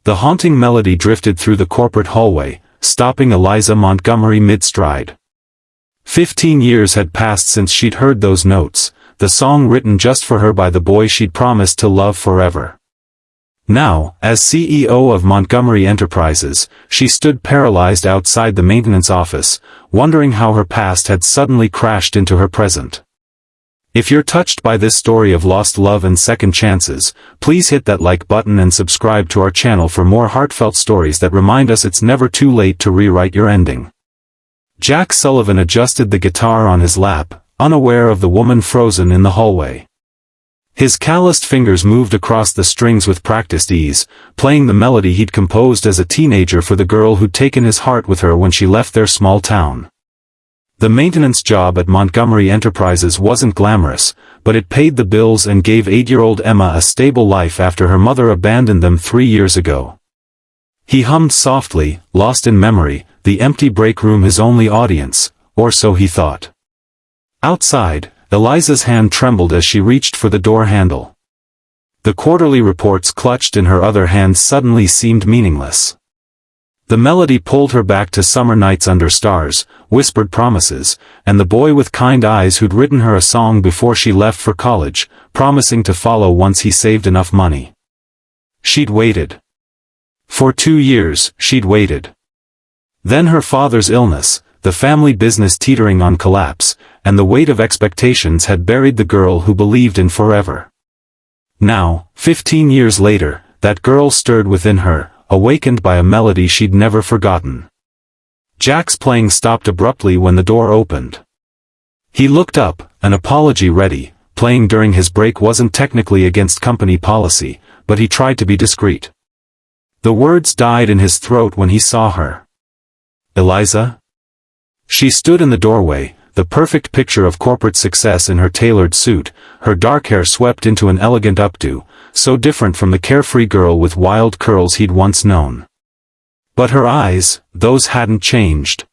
The haunting melody drifted through the corporate hallway, stopping Eliza Montgomery mid-stride. 15 years had passed since she'd heard those notes, the song written just for her by the boy she'd promised to love forever. Now, as CEO of Montgomery Enterprises, she stood paralyzed outside the maintenance office, wondering how her past had suddenly crashed into her present. If you're touched by this story of lost love and second chances, please hit that like button and subscribe to our channel for more heartfelt stories that remind us it's never too late to rewrite your ending. Jack Sullivan adjusted the guitar on his lap, unaware of the woman frozen in the hallway. His calloused fingers moved across the strings with practiced ease, playing the melody he'd composed as a teenager for the girl who'd taken his heart with her when she left their small town. The maintenance job at Montgomery Enterprises wasn't glamorous, but it paid the bills and gave 8-year-old Emma a stable life after her mother abandoned them 3 years ago. He hummed softly, lost in memory, the empty break room his only audience, or so he thought. Outside, Eliza's hand trembled as she reached for the door handle. The quarterly reports clutched in her other hand suddenly seemed meaningless. The melody pulled her back to summer nights under stars, whispered promises, and the boy with kind eyes who'd written her a song before she left for college, promising to follow once he saved enough money. She'd waited. For 2 years, she'd waited. Then her father's illness, the family business teetering on collapse, and the weight of expectations had buried the girl who believed in forever. Now, 15 years later, that girl stirred within her, awakened by a melody she'd never forgotten. Jack's playing stopped abruptly when the door opened. He looked up, an apology ready. Playing during his break wasn't technically against company policy, but he tried to be discreet. The words died in his throat when he saw her. Eliza? She stood in the doorway, the perfect picture of corporate success in her tailored suit, her dark hair swept into an elegant updo, so different from the carefree girl with wild curls he'd once known. But her eyes, those hadn't changed.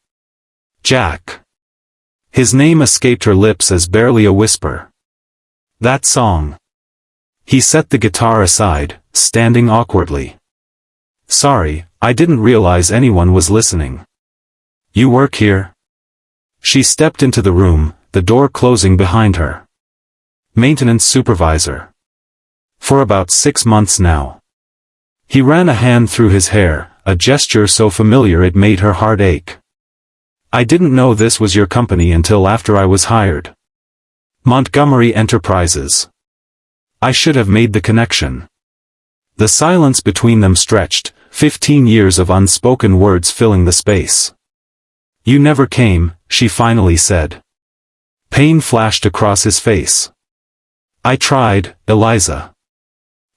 Jack. His name escaped her lips as barely a whisper. That song. He set the guitar aside, standing awkwardly. Sorry, I didn't realize anyone was listening. You work here? She stepped into the room, the door closing behind her. Maintenance supervisor. For about 6 months now. He ran a hand through his hair, a gesture so familiar it made her heart ache. I didn't know this was your company until after I was hired. Montgomery Enterprises. I should have made the connection. The silence between them stretched, 15 years of unspoken words filling the space. You never came, she finally said. Pain flashed across his face. I tried, Eliza.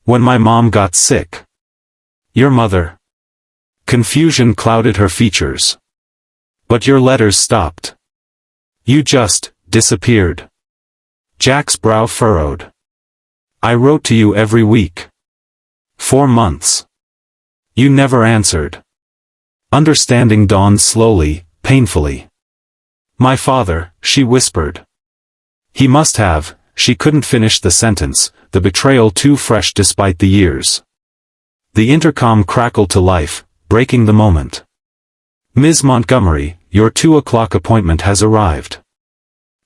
When my mom got sick. Your mother. Confusion clouded her features. But your letters stopped. You just disappeared. Jack's brow furrowed. I wrote to you every week. 4 months. You never answered. Understanding dawned slowly, painfully. My father, she whispered. He must have. She couldn't finish the sentence, the betrayal too fresh despite the years. The intercom crackled to life, breaking the moment. Ms. Montgomery, your 2 o'clock appointment has arrived.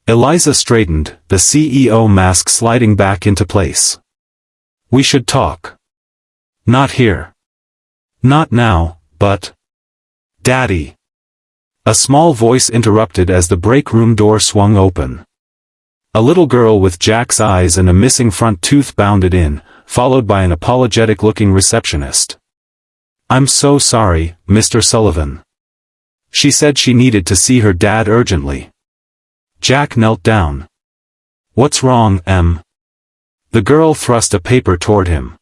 Eliza straightened, the CEO mask sliding back into place. We should talk. Not here. Not now, but... Daddy. A small voice interrupted as the break room door swung open. A little girl with Jack's eyes and a missing front tooth bounded in, followed by an apologetic-looking receptionist. I'm so sorry, Mr. Sullivan. She said she needed to see her dad urgently. Jack knelt down. What's wrong, Em? The girl thrust a paper toward him.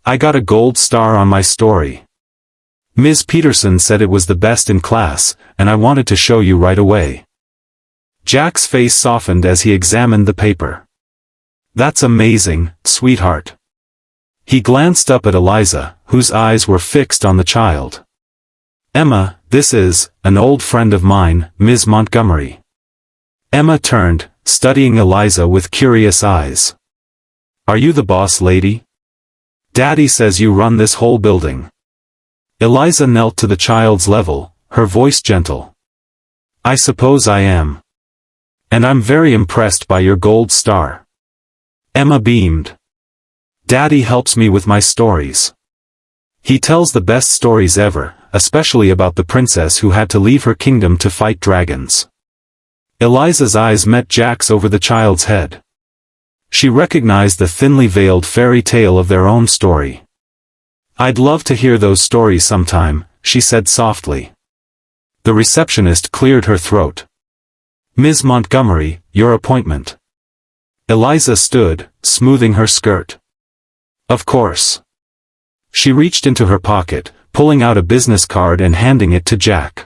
I got a gold star on my story. Ms. Peterson said it was the best in class, and I wanted to show you right away. Jack's face softened as he examined the paper. That's amazing, sweetheart. He glanced up at Eliza, whose eyes were fixed on the child. Emma, this is an old friend of mine, Ms. Montgomery. Emma turned, studying Eliza with curious eyes. Are you the boss lady? Daddy says you run this whole building. Eliza knelt to the child's level, her voice gentle. I suppose I am. And I'm very impressed by your gold star. Emma beamed. Daddy helps me with my stories. He tells the best stories ever, especially about the princess who had to leave her kingdom to fight dragons. Eliza's eyes met Jack's over the child's head. She recognized the thinly veiled fairy tale of their own story. I'd love to hear those stories sometime, she said softly. The receptionist cleared her throat. Ms. Montgomery, your appointment. Eliza stood, smoothing her skirt. Of course. She reached into her pocket, pulling out a business card and handing it to Jack.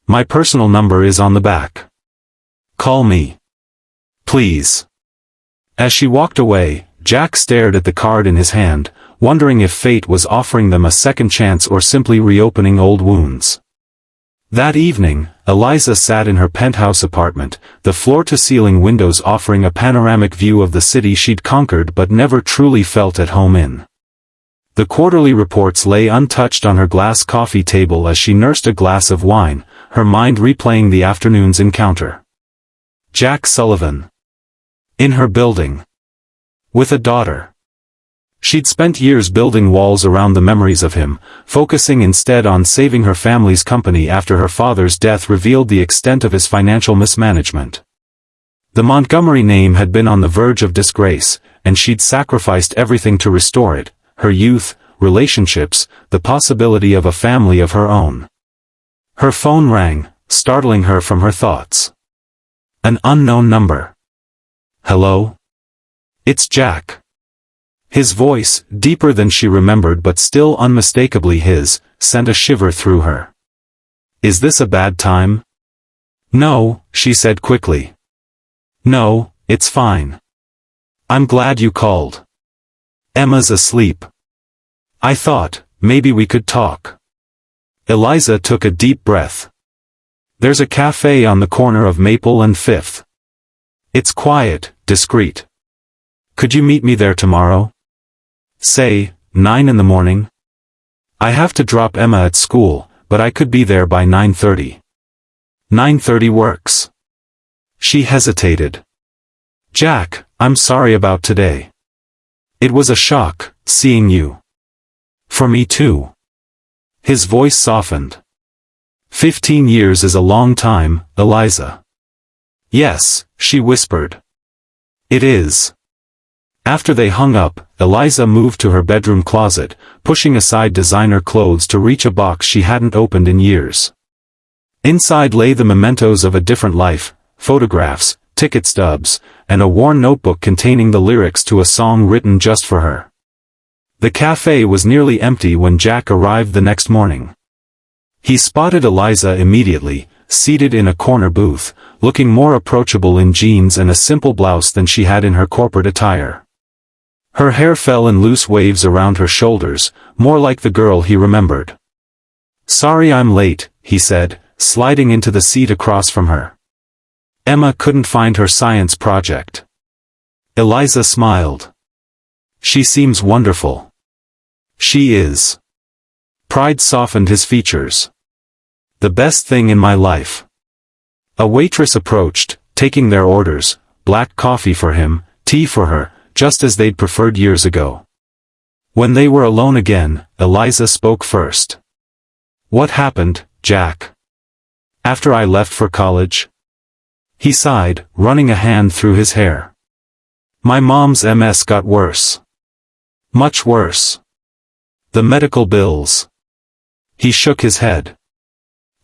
My personal number is on the back. Call me. Please. As she walked away, Jack stared at the card in his hand, wondering if fate was offering them a second chance or simply reopening old wounds. That evening, Eliza sat in her penthouse apartment, the floor-to-ceiling windows offering a panoramic view of the city she'd conquered but never truly felt at home in. The quarterly reports lay untouched on her glass coffee table as she nursed a glass of wine, her mind replaying the afternoon's encounter. Jack Sullivan. In her building. With a daughter. She'd spent years building walls around the memories of him, focusing instead on saving her family's company after her father's death revealed the extent of his financial mismanagement. The Montgomery name had been on the verge of disgrace, and she'd sacrificed everything to restore it, her youth, relationships, the possibility of a family of her own. Her phone rang, startling her from her thoughts. An unknown number. Hello? It's Jack. His voice, deeper than she remembered but still unmistakably his, sent a shiver through her. Is this a bad time? No, she said quickly. No, it's fine. I'm glad you called. Emma's asleep. I thought, maybe we could talk. Eliza took a deep breath. There's a cafe on the corner of Maple and Fifth. It's quiet, discreet. Could you meet me there tomorrow? Say, 9 in the morning? I have to drop Emma at school, but I could be there by 9:30. 9:30 works. She hesitated. Jack, I'm sorry about today. It was a shock, seeing you. For me too. His voice softened. 15 years is a long time, Eliza. Yes, she whispered. It is. After they hung up, Eliza moved to her bedroom closet, pushing aside designer clothes to reach a box she hadn't opened in years. Inside lay the mementos of a different life, photographs, ticket stubs, and a worn notebook containing the lyrics to a song written just for her. The cafe was nearly empty when Jack arrived the next morning. He spotted Eliza immediately, seated in a corner booth, looking more approachable in jeans and a simple blouse than she had in her corporate attire. Her hair fell in loose waves around her shoulders, more like the girl he remembered. Sorry I'm late, he said, sliding into the seat across from her. Emma couldn't find her science project. Eliza smiled. She seems wonderful. She is. Pride softened his features. The best thing in my life. A waitress approached, taking their orders, black coffee for him, tea for her, just as they'd preferred years ago. When they were alone again, Eliza spoke first. What happened, Jack? After I left for college? He sighed, running a hand through his hair. My mom's MS got worse. Much worse. The medical bills. He shook his head.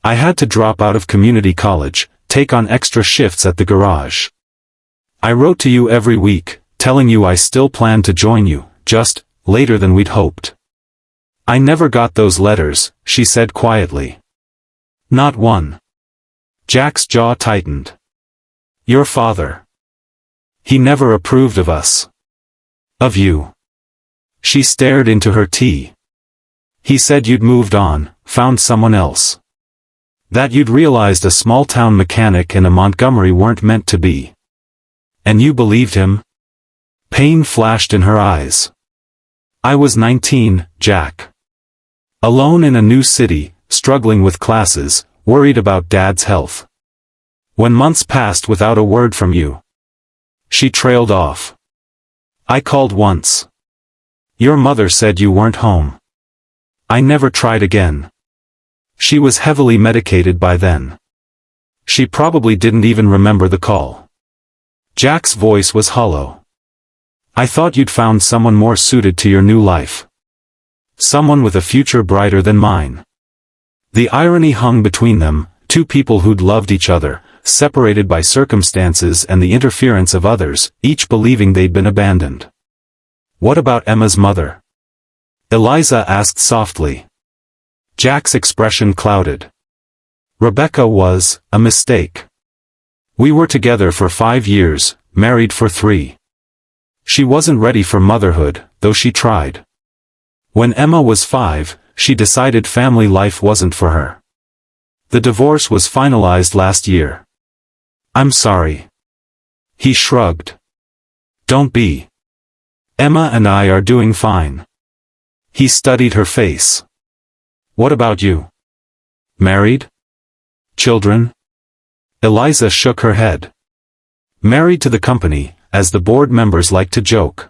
I had to drop out of community college, take on extra shifts at the garage. I wrote to you every week, telling you I still planned to join you, just later than we'd hoped. I never got those letters, she said quietly. Not one. Jack's jaw tightened. Your father. He never approved of us. Of you. She stared into her tea. He said you'd moved on, found someone else. That you'd realized a small-town mechanic and a Montgomery weren't meant to be. And you believed him? Pain flashed in her eyes. I was 19, Jack. Alone in a new city, struggling with classes, worried about Dad's health. When months passed without a word from you. She trailed off. I called once. Your mother said you weren't home. I never tried again. She was heavily medicated by then. She probably didn't even remember the call. Jack's voice was hollow. I thought you'd found someone more suited to your new life. Someone with a future brighter than mine. The irony hung between them, two people who'd loved each other, separated by circumstances and the interference of others, each believing they'd been abandoned. What about Emma's mother? Eliza asked softly. Jack's expression clouded. Rebecca was a mistake. We were together for 5 years, married for 3. She wasn't ready for motherhood, though she tried. When Emma was 5, she decided family life wasn't for her. The divorce was finalized last year. I'm sorry. He shrugged. Don't be. Emma and I are doing fine. He studied her face. What about you? Married? Children? Eliza shook her head. Married to the company, as the board members like to joke.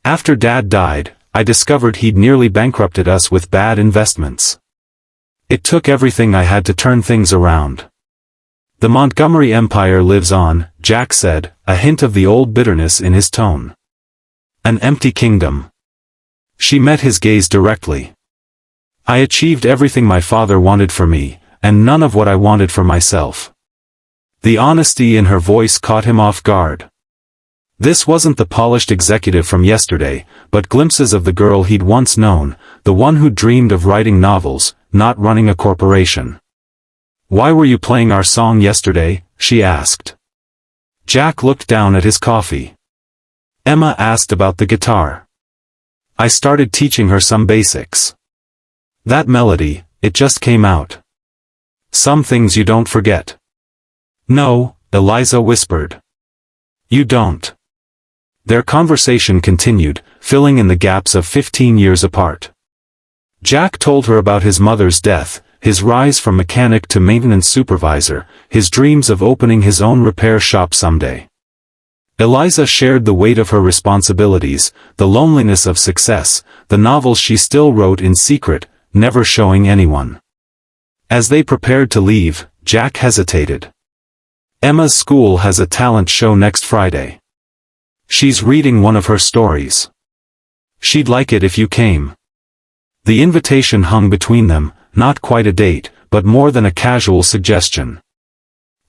After Dad died, I discovered he'd nearly bankrupted us with bad investments. It took everything I had to turn things around. The Montgomery empire lives on, Jack said, a hint of the old bitterness in his tone. An empty kingdom. She met his gaze directly. I achieved everything my father wanted for me, and none of what I wanted for myself. The honesty in her voice caught him off guard. This wasn't the polished executive from yesterday, but glimpses of the girl he'd once known, the one who dreamed of writing novels, not running a corporation. Why were you playing our song yesterday? She asked. Jack looked down at his coffee. Emma asked about the guitar. I started teaching her some basics. That melody, it just came out. Some things you don't forget. No, Eliza whispered. You don't. Their conversation continued, filling in the gaps of 15 years apart. Jack told her about his mother's death, his rise from mechanic to maintenance supervisor, his dreams of opening his own repair shop someday. Eliza shared the weight of her responsibilities, the loneliness of success, the novels she still wrote in secret, never showing anyone. As they prepared to leave, Jack hesitated. Emma's school has a talent show next Friday. She's reading one of her stories. She'd like it if you came. The invitation hung between them, not quite a date, but more than a casual suggestion.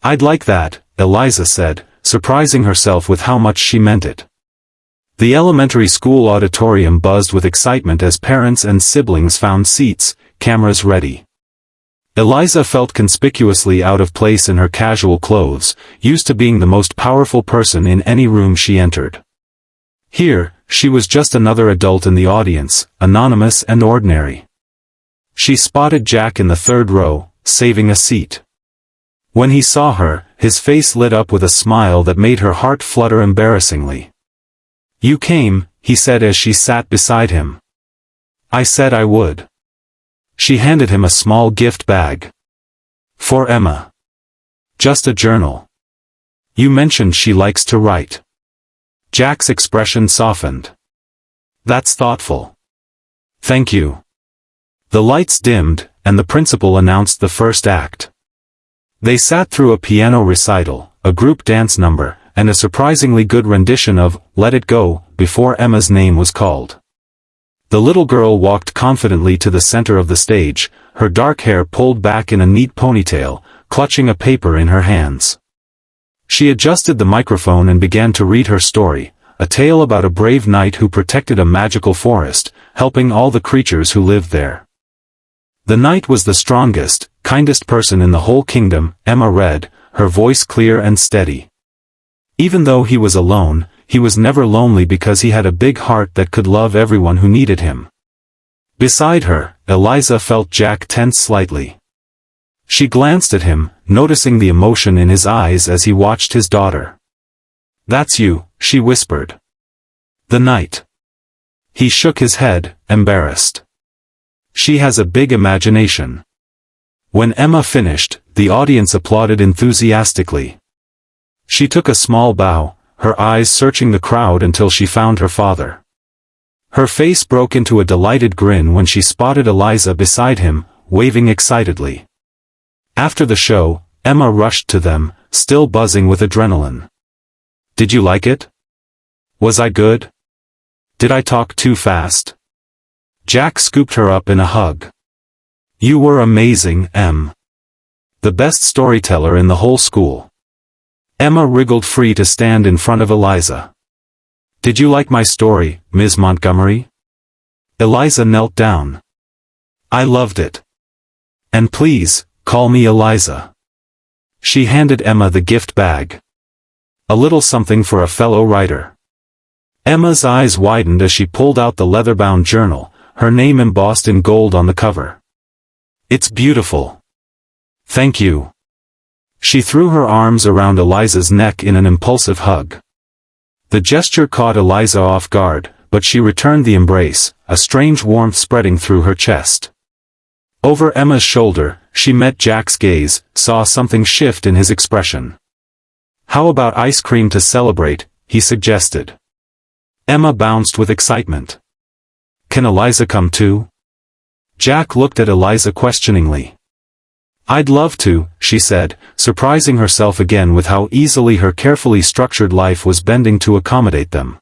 I'd like that, Eliza said, surprising herself with how much she meant it. The elementary school auditorium buzzed with excitement as parents and siblings found seats, cameras ready. Eliza felt conspicuously out of place in her casual clothes, used to being the most powerful person in any room she entered. Here, she was just another adult in the audience, anonymous and ordinary. She spotted Jack in the third row, saving a seat. When he saw her, his face lit up with a smile that made her heart flutter embarrassingly. You came, he said as she sat beside him. I said I would. She handed him a small gift bag. For Emma. Just a journal. You mentioned she likes to write. Jack's expression softened. That's thoughtful. Thank you. The lights dimmed, and the principal announced the first act. They sat through a piano recital, a group dance number, and a surprisingly good rendition of Let It Go, before Emma's name was called. The little girl walked confidently to the center of the stage, her dark hair pulled back in a neat ponytail, clutching a paper in her hands. She adjusted the microphone and began to read her story, a tale about a brave knight who protected a magical forest, helping all the creatures who lived there. The knight was the strongest, kindest person in the whole kingdom, Emma read, her voice clear and steady. Even though he was alone, he was never lonely because he had a big heart that could love everyone who needed him. Beside her, Eliza felt Jack tense slightly. She glanced at him, noticing the emotion in his eyes as he watched his daughter. That's you, she whispered. The knight. He shook his head, embarrassed. She has a big imagination." When Emma finished, the audience applauded enthusiastically. She took a small bow, her eyes searching the crowd until she found her father. Her face broke into a delighted grin when she spotted Eliza beside him, waving excitedly. After the show, Emma rushed to them, still buzzing with adrenaline. "Did you like it? Was I good? Did I talk too fast?" Jack scooped her up in a hug. "You were amazing, Em. The best storyteller in the whole school." Emma wriggled free to stand in front of Eliza. "Did you like my story, Ms. Montgomery?" Eliza knelt down. "I loved it. And please, call me Eliza." She handed Emma the gift bag. "A little something for a fellow writer." Emma's eyes widened as she pulled out the leather-bound journal, her name embossed in gold on the cover. "It's beautiful. Thank you." She threw her arms around Eliza's neck in an impulsive hug. The gesture caught Eliza off guard, but she returned the embrace, a strange warmth spreading through her chest. Over Emma's shoulder, she met Jack's gaze, saw something shift in his expression. "How about ice cream to celebrate?" he suggested. Emma bounced with excitement. "Can Eliza come too?" Jack looked at Eliza questioningly. "I'd love to," she said, surprising herself again with how easily her carefully structured life was bending to accommodate them.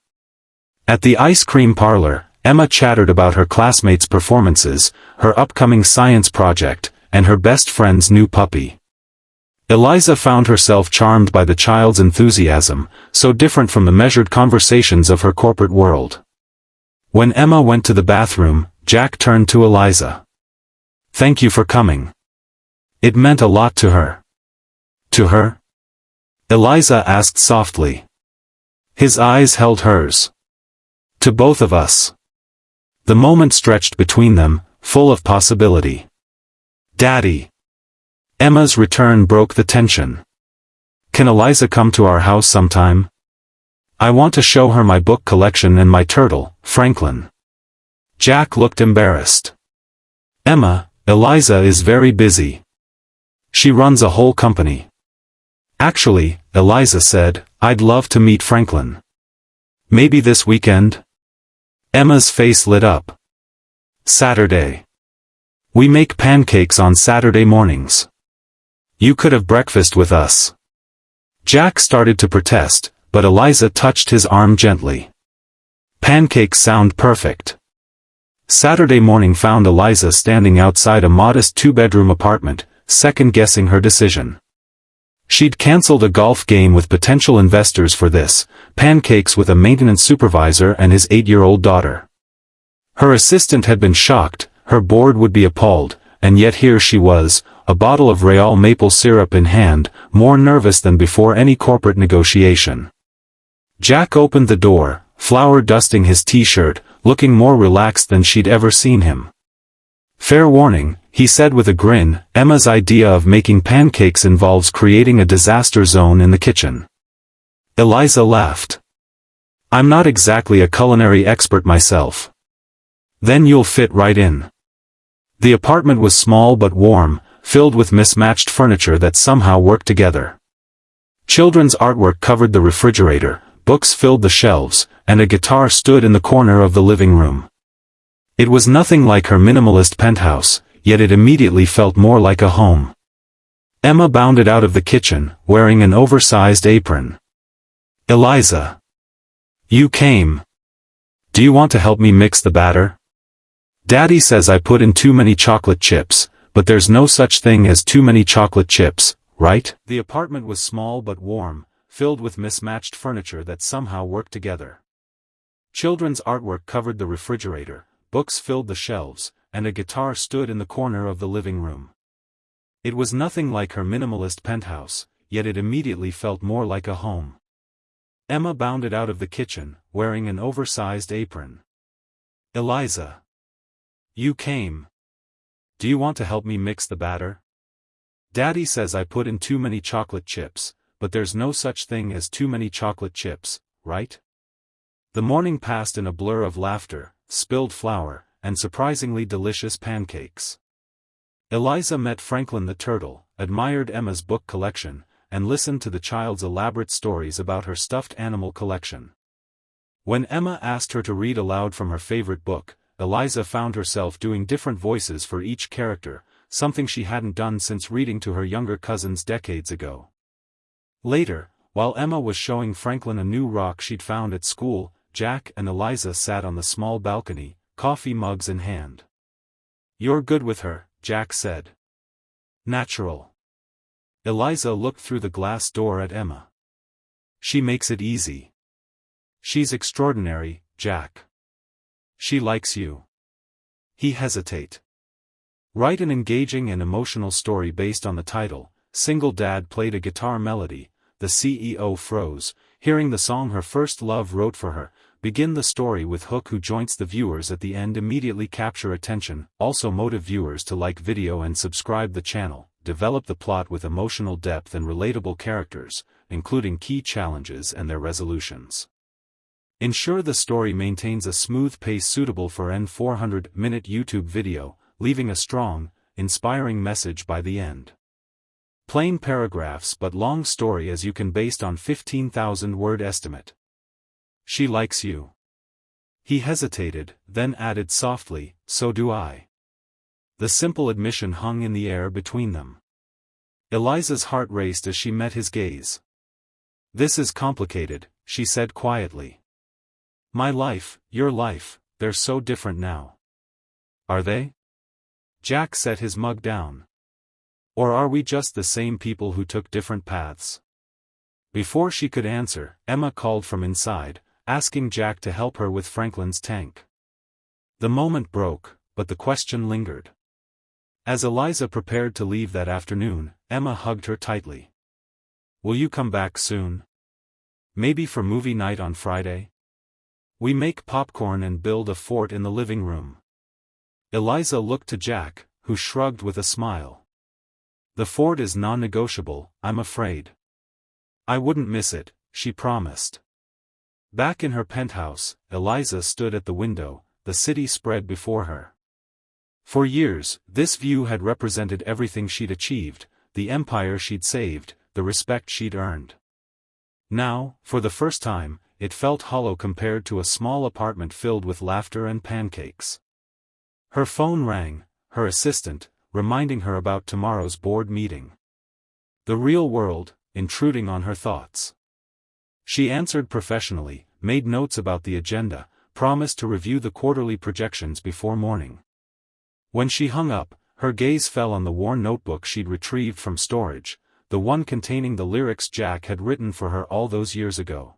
At the ice cream parlor, Emma chattered about her classmates' performances, her upcoming science project, and her best friend's new puppy. Eliza found herself charmed by the child's enthusiasm, so different from the measured conversations of her corporate world. When Emma went to the bathroom, Jack turned to Eliza. "Thank you for coming. It meant a lot to her." "To her?" Eliza asked softly. His eyes held hers. "To both of us." The moment stretched between them, full of possibility. "Daddy." Emma's return broke the tension. "Can Eliza come to our house sometime? I want to show her my book collection and my turtle, Franklin." Jack looked embarrassed. "Emma, Eliza is very busy. She runs a whole company." "Actually," Eliza said, "I'd love to meet Franklin. Maybe this weekend?" Emma's face lit up. "Saturday. We make pancakes on Saturday mornings. You could have breakfast with us." Jack started to protest, but Eliza touched his arm gently. "Pancakes sound perfect." Saturday morning found Eliza standing outside a modest two-bedroom apartment, second-guessing her decision. She'd cancelled a golf game with potential investors for this, pancakes with a maintenance supervisor and his 8-year-old daughter. Her assistant had been shocked, her board would be appalled, and yet here she was, a bottle of Real maple syrup in hand, more nervous than before any corporate negotiation. Jack opened the door, flour dusting his t-shirt, looking more relaxed than she'd ever seen him. "Fair warning," he said with a grin, "Emma's idea of making pancakes involves creating a disaster zone in the kitchen." Eliza laughed. "I'm not exactly a culinary expert myself." "Then you'll fit right in." The apartment was small but warm, filled with mismatched furniture that somehow worked together. Children's artwork covered the refrigerator, books filled the shelves, and a guitar stood in the corner of the living room. It was nothing like her minimalist penthouse, yet it immediately felt more like a home. Emma bounded out of the kitchen, wearing an oversized apron. "Eliza. You came. Do you want to help me mix the batter? Daddy says I put in too many chocolate chips, but there's no such thing as too many chocolate chips, right?" The apartment was small but warm, filled with mismatched furniture that somehow worked together. Children's artwork covered the refrigerator, books filled the shelves, and a guitar stood in the corner of the living room. It was nothing like her minimalist penthouse, yet it immediately felt more like a home. Emma bounded out of the kitchen, wearing an oversized apron. "Eliza. You came. Do you want to help me mix the batter? Daddy says I put in too many chocolate chips, but there's no such thing as too many chocolate chips, right?" The morning passed in a blur of laughter, spilled flour, and surprisingly delicious pancakes. Eliza met Franklin the turtle, admired Emma's book collection, and listened to the child's elaborate stories about her stuffed animal collection. When Emma asked her to read aloud from her favorite book, Eliza found herself doing different voices for each character, something she hadn't done since reading to her younger cousins decades ago. Later, while Emma was showing Franklin a new rock she'd found at school, Jack and Eliza sat on the small balcony, coffee mugs in hand. "You're good with her," Jack said. "Natural." Eliza looked through the glass door at Emma. "She makes it easy." "She's extraordinary, Jack." "She likes you." He hesitated. Write an engaging and emotional story based on the title. Single Dad played a guitar melody. The CEO froze, hearing the song her first love wrote for her. Begin the story with hook who joins the viewers at the end. Immediately capture attention, also motive viewers to like video and subscribe the channel. Develop the plot with emotional depth and relatable characters, including key challenges and their resolutions. Ensure the story maintains a smooth pace suitable for an 400-minute YouTube video, leaving a strong, inspiring message by the end. Plain paragraphs but long story as you can based on 15,000-word estimate. "She likes you." He hesitated, then added softly, "So do I." The simple admission hung in the air between them. Eliza's heart raced as she met his gaze. "This is complicated," she said quietly. "My life, your life, they're so different now." "Are they?" Jack set his mug down. "Or are we just the same people who took different paths?" Before she could answer, Emma called from inside, asking Jack to help her with Franklin's tank. The moment broke, but the question lingered. As Eliza prepared to leave that afternoon, Emma hugged her tightly. "Will you come back soon? Maybe for movie night on Friday? We make popcorn and build a fort in the living room." Eliza looked to Jack, who shrugged with a smile. "The fort is non-negotiable, I'm afraid." "I wouldn't miss it," she promised. Back in her penthouse, Eliza stood at the window, the city spread before her. For years, this view had represented everything she'd achieved, the empire she'd saved, the respect she'd earned. Now, for the first time, it felt hollow compared to a small apartment filled with laughter and pancakes. Her phone rang, her assistant, reminding her about tomorrow's board meeting. The real world, intruding on her thoughts. She answered professionally, made notes about the agenda, promised to review the quarterly projections before morning. When she hung up, her gaze fell on the worn notebook she'd retrieved from storage, the one containing the lyrics Jack had written for her all those years ago.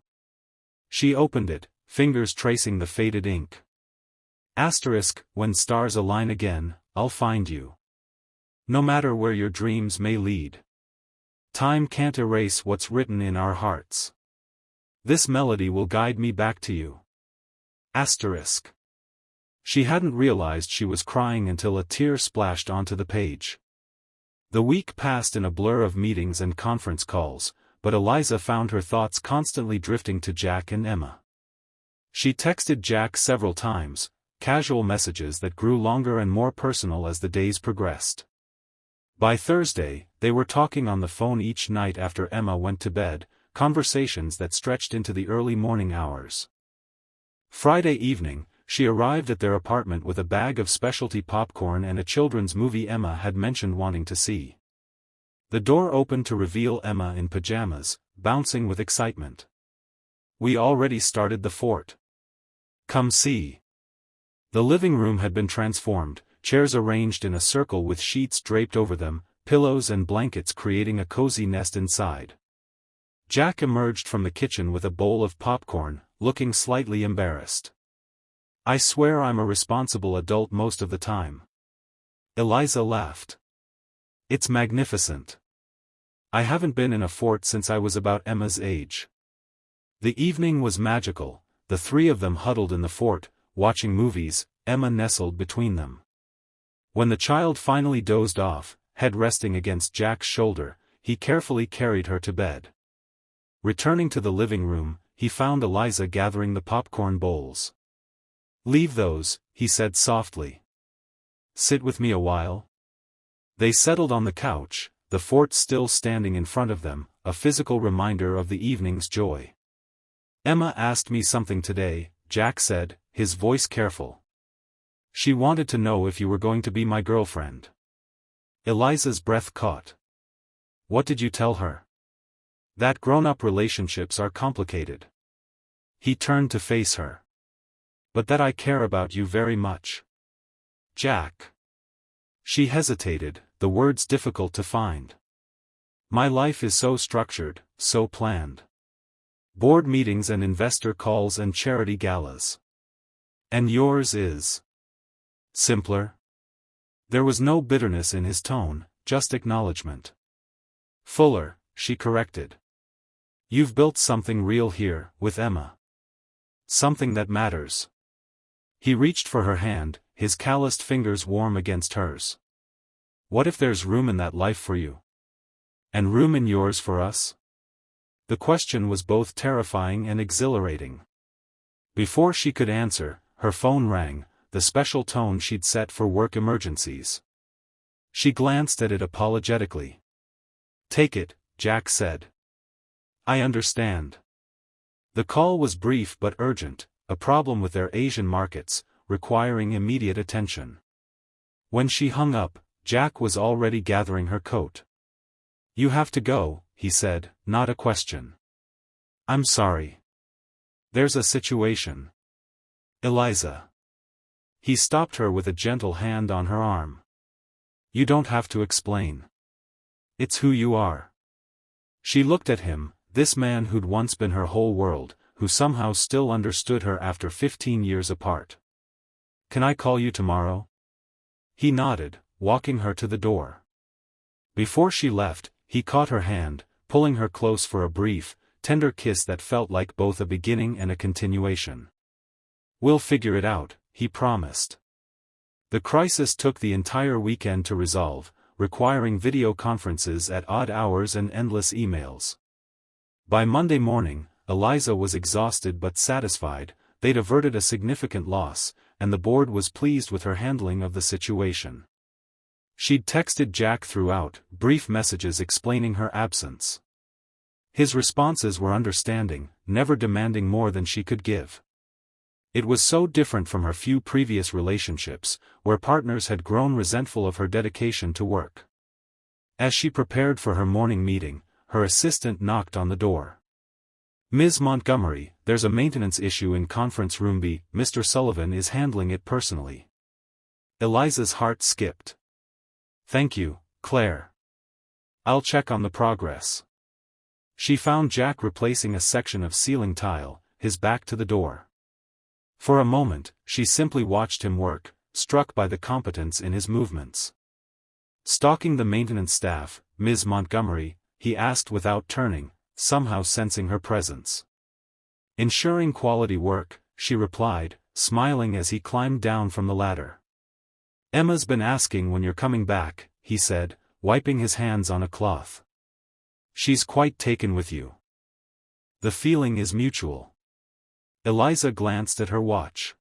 She opened it, fingers tracing the faded ink. Asterisk, "When stars align again, I'll find you. No matter where your dreams may lead. Time can't erase what's written in our hearts. This melody will guide me back to you." Asterisk. She hadn't realized she was crying until a tear splashed onto the page. The week passed in a blur of meetings and conference calls, but Eliza found her thoughts constantly drifting to Jack and Emma. She texted Jack several times, casual messages that grew longer and more personal as the days progressed. By Thursday, they were talking on the phone each night after Emma went to bed, conversations that stretched into the early morning hours. Friday evening, she arrived at their apartment with a bag of specialty popcorn and a children's movie Emma had mentioned wanting to see. The door opened to reveal Emma in pajamas, bouncing with excitement. "We already started the fort. Come see." The living room had been transformed, chairs arranged in a circle with sheets draped over them, pillows and blankets creating a cozy nest inside. Jack emerged from the kitchen with a bowl of popcorn, looking slightly embarrassed. "I swear I'm a responsible adult most of the time." Eliza laughed. "It's magnificent. I haven't been in a fort since I was about Emma's age." The evening was magical, the three of them huddled in the fort, watching movies, Emma nestled between them. When the child finally dozed off, head resting against Jack's shoulder, he carefully carried her to bed. Returning to the living room, he found Eliza gathering the popcorn bowls. Leave those, he said softly. Sit with me a while. They settled on the couch, the fort still standing in front of them, a physical reminder of the evening's joy. Emma asked me something today, Jack said, his voice careful. She wanted to know if you were going to be my girlfriend. Eliza's breath caught. What did you tell her? That grown-up relationships are complicated. He turned to face her. But that I care about you very much. Jack. She hesitated, the words difficult to find. My life is so structured, so planned. Board meetings and investor calls and charity galas. And yours is simpler? There was no bitterness in his tone, just acknowledgement. Fuller, she corrected. You've built something real here, with Emma. Something that matters. He reached for her hand, his calloused fingers warm against hers. What if there's room in that life for you? And room in yours for us? The question was both terrifying and exhilarating. Before she could answer, her phone rang, the special tone she'd set for work emergencies. She glanced at it apologetically. Take it, Jack said. I understand. The call was brief but urgent, a problem with their Asian markets, requiring immediate attention. When she hung up, Jack was already gathering her coat. You have to go, he said, not a question. I'm sorry. There's a situation. Eliza. He stopped her with a gentle hand on her arm. You don't have to explain. It's who you are. She looked at him, this man who'd once been her whole world, who somehow still understood her after 15 years apart. Can I call you tomorrow? He nodded, walking her to the door. Before she left, he caught her hand, pulling her close for a brief, tender kiss that felt like both a beginning and a continuation. We'll figure it out, he promised. The crisis took the entire weekend to resolve, requiring video conferences at odd hours and endless emails. By Monday morning, Eliza was exhausted but satisfied, they'd averted a significant loss, and the board was pleased with her handling of the situation. She'd texted Jack throughout, brief messages explaining her absence. His responses were understanding, never demanding more than she could give. It was so different from her few previous relationships, where partners had grown resentful of her dedication to work. As she prepared for her morning meeting, her assistant knocked on the door. Ms. Montgomery, there's a maintenance issue in conference room B, Mr. Sullivan is handling it personally. Eliza's heart skipped. Thank you, Claire. I'll check on the progress. She found Jack replacing a section of ceiling tile, his back to the door. For a moment, she simply watched him work, struck by the competence in his movements. Stalking the maintenance staff, Ms. Montgomery, he asked without turning, somehow sensing her presence. Ensuring quality work, she replied, smiling as he climbed down from the ladder. Emma's been asking when you're coming back, he said, wiping his hands on a cloth. She's quite taken with you. The feeling is mutual. Eliza glanced at her watch.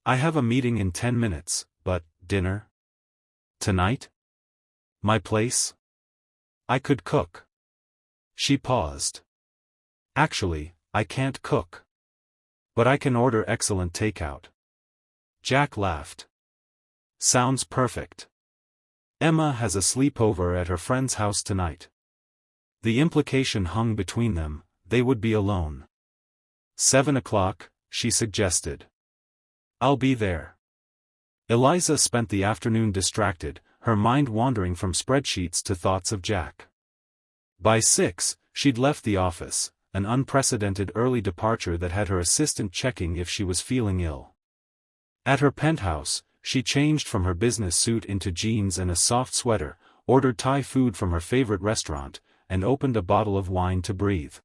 I have a meeting in 10 minutes, but, dinner? Tonight? My place? I could cook. She paused. Actually, I can't cook. But I can order excellent takeout. Jack laughed. Sounds perfect. Emma has a sleepover at her friend's house tonight. The implication hung between them, they would be alone. 7 o'clock, she suggested. I'll be there. Eliza spent the afternoon distracted, her mind wandering from spreadsheets to thoughts of Jack. By 6, she'd left the office, an unprecedented early departure that had her assistant checking if she was feeling ill. At her penthouse, she changed from her business suit into jeans and a soft sweater, ordered Thai food from her favorite restaurant, and opened a bottle of wine to breathe.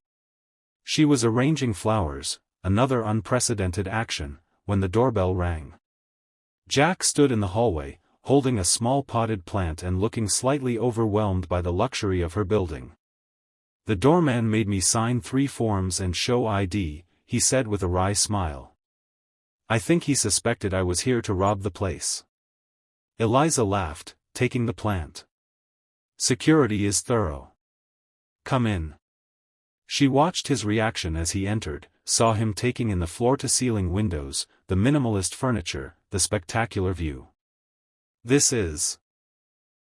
She was arranging flowers, another unprecedented action, when the doorbell rang. Jack stood in the hallway, holding a small potted plant and looking slightly overwhelmed by the luxury of her building. The doorman made me sign 3 forms and show ID, he said with a wry smile. I think he suspected I was here to rob the place. Eliza laughed, taking the plant. Security is thorough. Come in. She watched his reaction as he entered, saw him taking in the floor-to-ceiling windows, the minimalist furniture, the spectacular view. This is...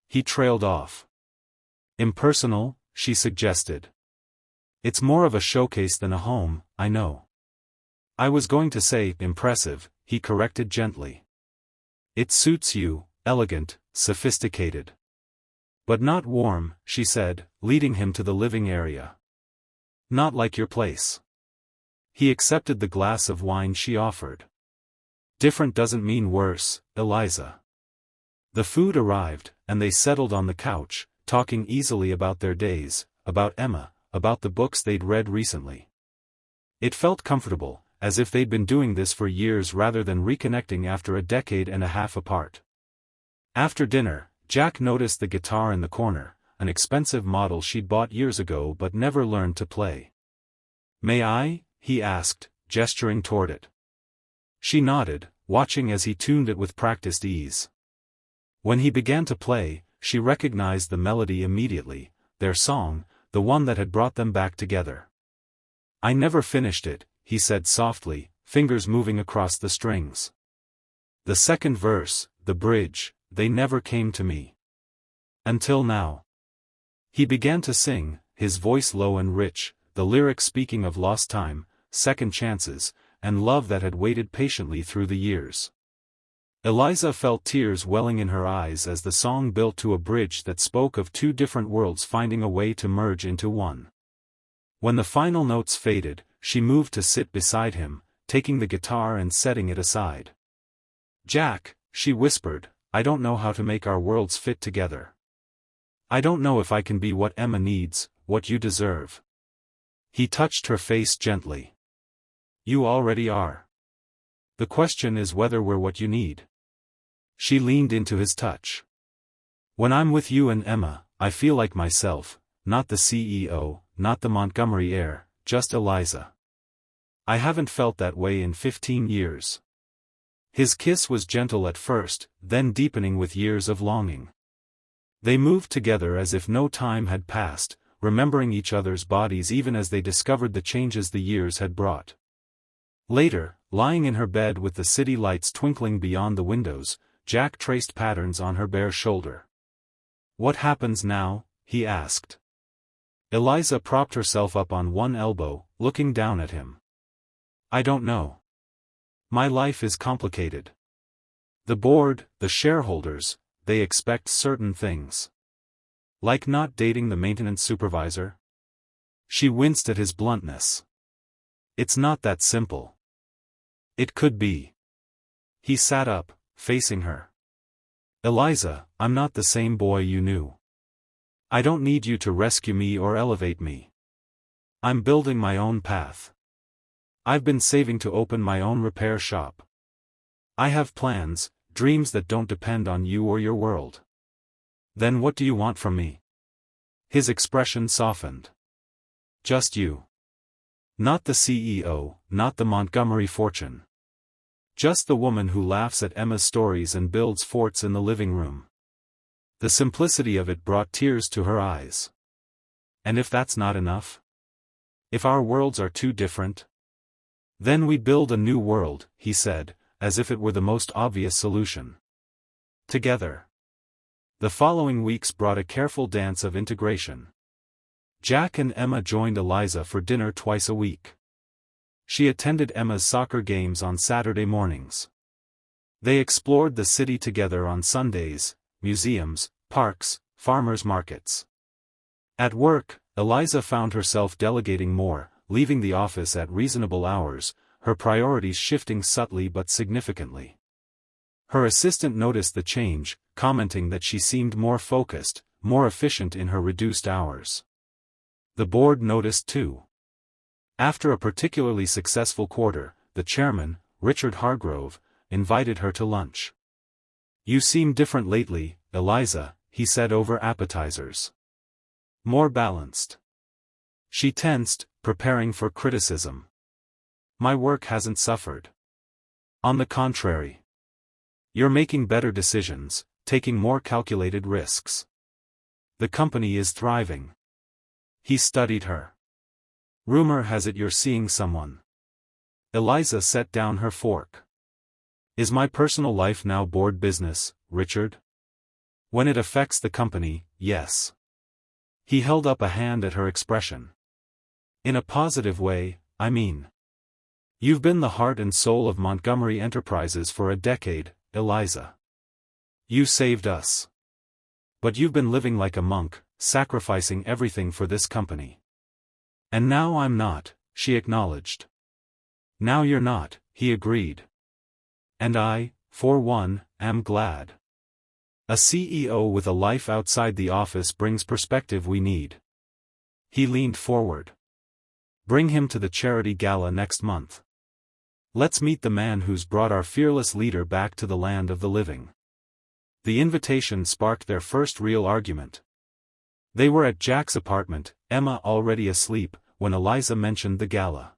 He trailed off. Impersonal, she suggested. It's more of a showcase than a home, I know. I was going to say impressive, he corrected gently. It suits you, elegant, sophisticated. But not warm, she said, leading him to the living area. Not like your place. He accepted the glass of wine she offered. Different doesn't mean worse, Eliza. The food arrived, and they settled on the couch, talking easily about their days, about Emma, about the books they'd read recently. It felt comfortable, as if they'd been doing this for years rather than reconnecting after a decade and a half apart. After dinner, Jack noticed the guitar in the corner, an expensive model she'd bought years ago but never learned to play. May I? He asked, gesturing toward it. She nodded, watching as he tuned it with practiced ease. When he began to play, she recognized the melody immediately, their song, the one that had brought them back together. I never finished it, he said softly, fingers moving across the strings. The second verse, the bridge, they never came to me. Until now. He began to sing, his voice low and rich, the lyrics speaking of lost time, second chances, and love that had waited patiently through the years. Eliza felt tears welling in her eyes as the song built to a bridge that spoke of two different worlds finding a way to merge into one. When the final notes faded, she moved to sit beside him, taking the guitar and setting it aside. Jack, she whispered, I don't know how to make our worlds fit together. I don't know if I can be what Emma needs, what you deserve. He touched her face gently. You already are. The question is whether we're what you need. She leaned into his touch. When I'm with you and Emma, I feel like myself, not the CEO, not the Montgomery heir, just Eliza. I haven't felt that way in 15 years. His kiss was gentle at first, then deepening with years of longing. They moved together as if no time had passed, remembering each other's bodies even as they discovered the changes the years had brought. Later, lying in her bed with the city lights twinkling beyond the windows, Jack traced patterns on her bare shoulder. What happens now? He asked. Eliza propped herself up on one elbow, looking down at him. I don't know. My life is complicated. The board, the shareholders, they expect certain things. Like not dating the maintenance supervisor? She winced at his bluntness. It's not that simple. It could be. He sat up, facing her. Eliza, I'm not the same boy you knew. I don't need you to rescue me or elevate me. I'm building my own path. I've been saving to open my own repair shop. I have plans, dreams that don't depend on you or your world. Then what do you want from me? His expression softened. Just you. Not the CEO, not the Montgomery fortune. Just the woman who laughs at Emma's stories and builds forts in the living room. The simplicity of it brought tears to her eyes. And if that's not enough? If our worlds are too different? Then we build a new world, he said, as if it were the most obvious solution. Together. The following weeks brought a careful dance of integration. Jack and Emma joined Eliza for dinner twice a week. She attended Emma's soccer games on Saturday mornings. They explored the city together on Sundays, museums, parks, farmers' markets. At work, Eliza found herself delegating more, leaving the office at reasonable hours, her priorities shifting subtly but significantly. Her assistant noticed the change, commenting that she seemed more focused, more efficient in her reduced hours. The board noticed too. After a particularly successful quarter, the chairman, Richard Hargrove, invited her to lunch. You seem different lately, Eliza, he said over appetizers. More balanced. She tensed, preparing for criticism. My work hasn't suffered. On the contrary. You're making better decisions, taking more calculated risks. The company is thriving. He studied her. Rumor has it you're seeing someone. Eliza set down her fork. Is my personal life now board business, Richard? When it affects the company, yes. He held up a hand at her expression. In a positive way, I mean. You've been the heart and soul of Montgomery Enterprises for a decade, Eliza. You saved us. But you've been living like a monk, sacrificing everything for this company. And now I'm not, she acknowledged. Now you're not, he agreed. And I, for one, am glad. A CEO with a life outside the office brings perspective we need. He leaned forward. Bring him to the charity gala next month. Let's meet the man who's brought our fearless leader back to the land of the living. The invitation sparked their first real argument. They were at Jack's apartment, Emma already asleep, when Eliza mentioned the gala.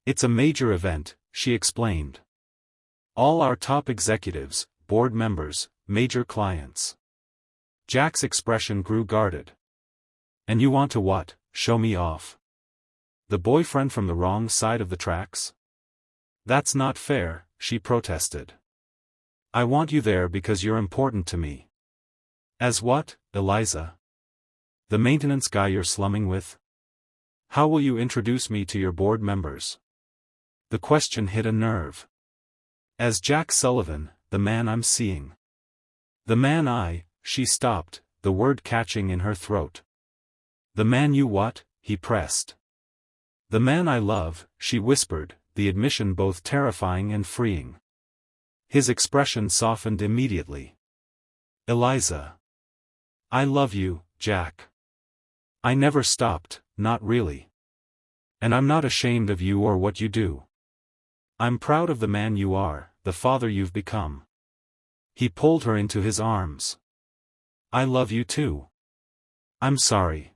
It's a major event, she explained. All our top executives, board members, major clients. Jack's expression grew guarded. And you want to what, show me off? The boyfriend from the wrong side of the tracks? That's not fair, she protested. I want you there because you're important to me. As what, Eliza? The maintenance guy you're slumming with? How will you introduce me to your board members? The question hit a nerve. As Jack Sullivan, the man I'm seeing. The man she stopped, the word catching in her throat. The man you what, he pressed. The man I love, she whispered, the admission both terrifying and freeing. His expression softened immediately. Eliza. I love you, Jack. I never stopped, not really. And I'm not ashamed of you or what you do. I'm proud of the man you are, the father you've become. He pulled her into his arms. I love you too. I'm sorry.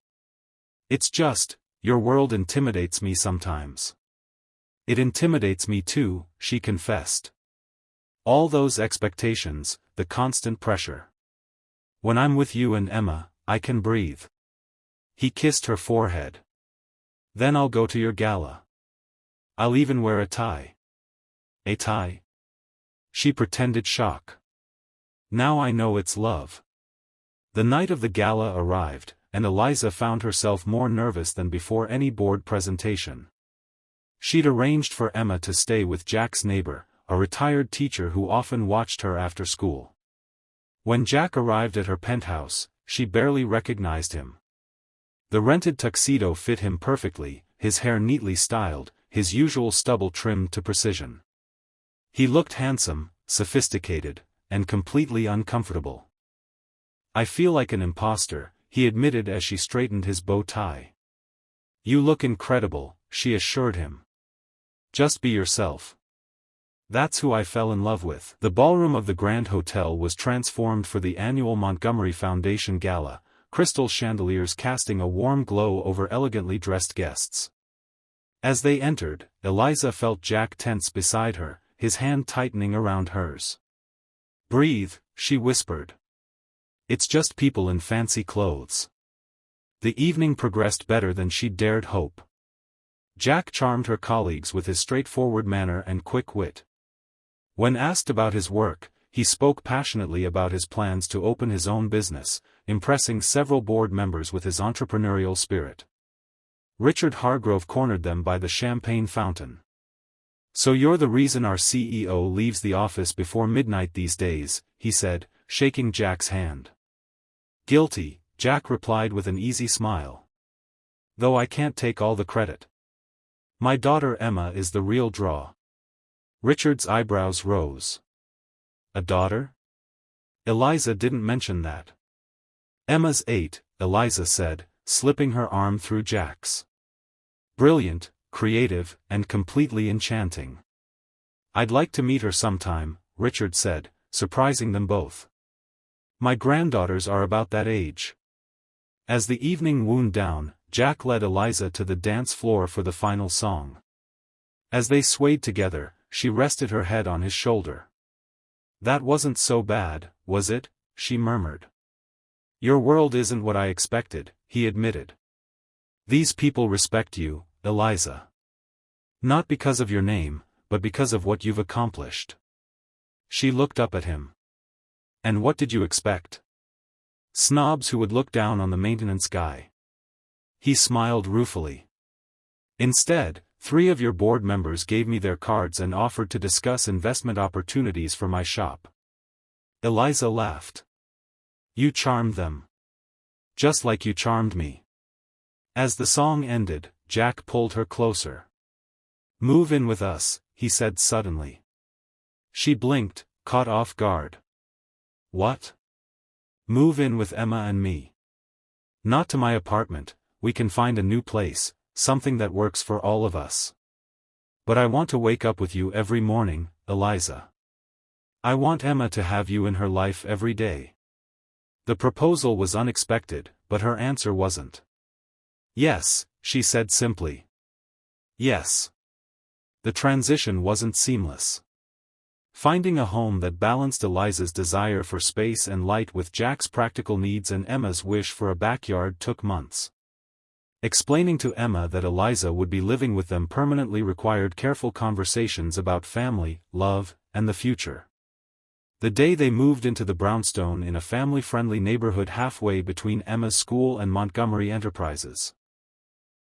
It's just, your world intimidates me sometimes. It intimidates me too, she confessed. All those expectations, the constant pressure. When I'm with you and Emma, I can breathe. He kissed her forehead. Then I'll go to your gala. I'll even wear a tie. A tie? She pretended shock. Now I know it's love. The night of the gala arrived, and Eliza found herself more nervous than before any board presentation. She'd arranged for Emma to stay with Jack's neighbor, a retired teacher who often watched her after school. When Jack arrived at her penthouse, she barely recognized him. The rented tuxedo fit him perfectly, his hair neatly styled, his usual stubble trimmed to precision. He looked handsome, sophisticated, and completely uncomfortable. I feel like an imposter, he admitted as she straightened his bow tie. You look incredible, she assured him. Just be yourself. That's who I fell in love with. The ballroom of the Grand Hotel was transformed for the annual Montgomery Foundation Gala, crystal chandeliers casting a warm glow over elegantly dressed guests. As they entered, Eliza felt Jack tense beside her, his hand tightening around hers. Breathe, she whispered. It's just people in fancy clothes. The evening progressed better than she'd dared hope. Jack charmed her colleagues with his straightforward manner and quick wit. When asked about his work, he spoke passionately about his plans to open his own business, impressing several board members with his entrepreneurial spirit. Richard Hargrove cornered them by the champagne fountain. So you're the reason our CEO leaves the office before midnight these days, he said, shaking Jack's hand. Guilty, Jack replied with an easy smile. Though I can't take all the credit. My daughter Emma is the real draw. Richard's eyebrows rose. A daughter? Eliza didn't mention that. Emma's 8, Eliza said, slipping her arm through Jack's. Brilliant, creative, and completely enchanting. I'd like to meet her sometime, Richard said, surprising them both. My granddaughters are about that age. As the evening wound down, Jack led Eliza to the dance floor for the final song. As they swayed together, she rested her head on his shoulder. "That wasn't so bad, was it?" she murmured. "Your world isn't what I expected," he admitted. "These people respect you, Eliza. Not because of your name, but because of what you've accomplished." She looked up at him. "And what did you expect? Snobs who would look down on the maintenance guy." He smiled ruefully. "Instead, 3 of your board members gave me their cards and offered to discuss investment opportunities for my shop." Eliza laughed. "You charmed them. Just like you charmed me." As the song ended, Jack pulled her closer. "Move in with us," he said suddenly. She blinked, caught off guard. "What?" "Move in with Emma and me. Not to my apartment, we can find a new place, something that works for all of us. But I want to wake up with you every morning, Eliza. I want Emma to have you in her life every day." The proposal was unexpected, but her answer wasn't. "Yes," she said simply. "Yes." The transition wasn't seamless. Finding a home that balanced Eliza's desire for space and light with Jack's practical needs and Emma's wish for a backyard took months. Explaining to Emma that Eliza would be living with them permanently required careful conversations about family, love, and the future. The day they moved into the brownstone in a family-friendly neighborhood halfway between Emma's school and Montgomery Enterprises.